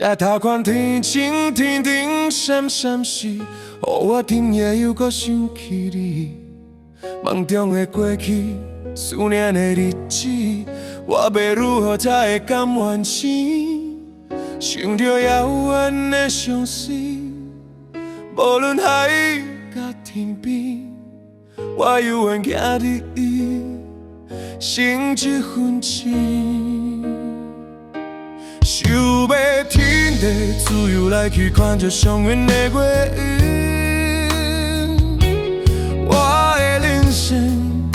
抬头看天星，天顶闪闪时，予我深夜又搁想起你。梦中的过去，思念的日子，我要如何才会甘愿生？想着遥远的相思，无论海甲天边，我犹原徛伫伊心这份情。想要天地自由来去看着上远的月圆，我的人生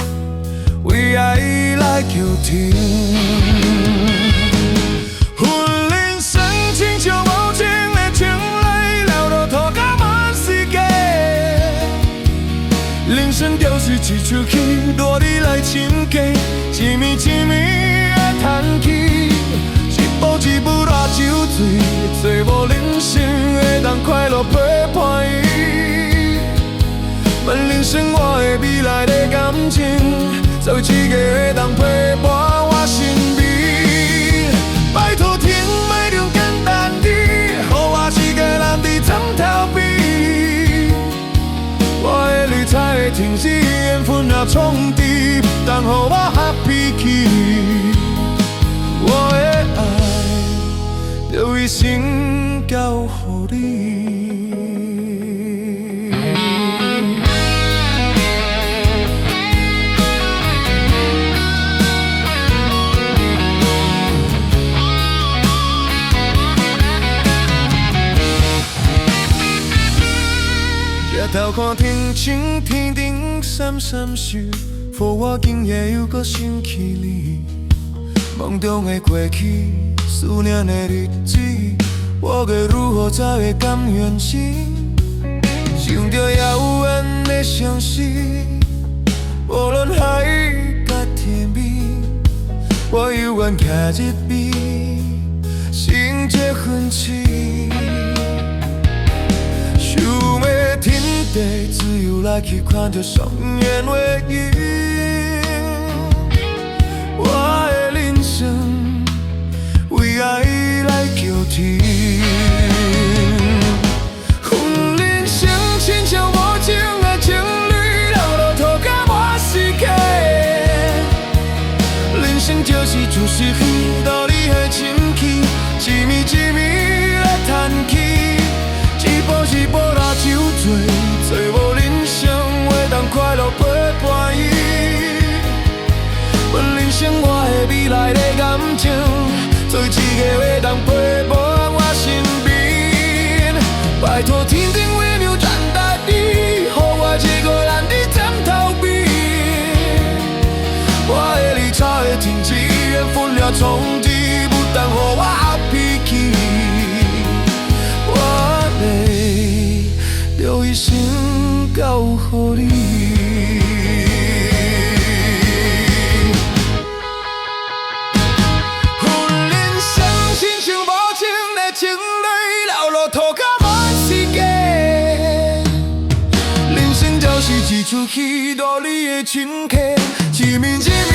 为爱来求停。阮人生亲像无情的情泪流落土甲满世界，人生就是一出戏，带你来亲近，一暝一暝的叹气。一步一步热酒醉，找无人生会当快乐陪伴伊。问人生我的未来的感情，做一个会当陪伴我身边。拜托天莫用简单的，予我一个人伫枕头边。我的泪才会停止，缘分也冲滴，不当予我发脾气。我的爱。就一生交予你。抬头看天星，天顶闪闪时，予我今夜又搁想起你。梦中的过去。思念的日子，我该如何才会甘愿生？想着遥远的相思，无论海甲天边，我犹原徛一边，心这份情。想要天地自由来去看着上远的月圆，我的人生。为爱来求停，阮人生亲像无情的情侣，流落土甲满世界。人生就是一出戏，道理的深气，一暝一暝来叹气，一步一步拉酒醉，做无人生会当快乐陪伴伊。问人生我的未来的感情。做一个会当陪伴我身边，拜托天顶微妙转大地，予我一个人伫枕头边。我的泪才会停止，缘分也冲滴，不当予我发脾气。我泪就一生交予你。情泪流落土甲满世界，人生就是一出戏，道理的深刻，一暝一暝。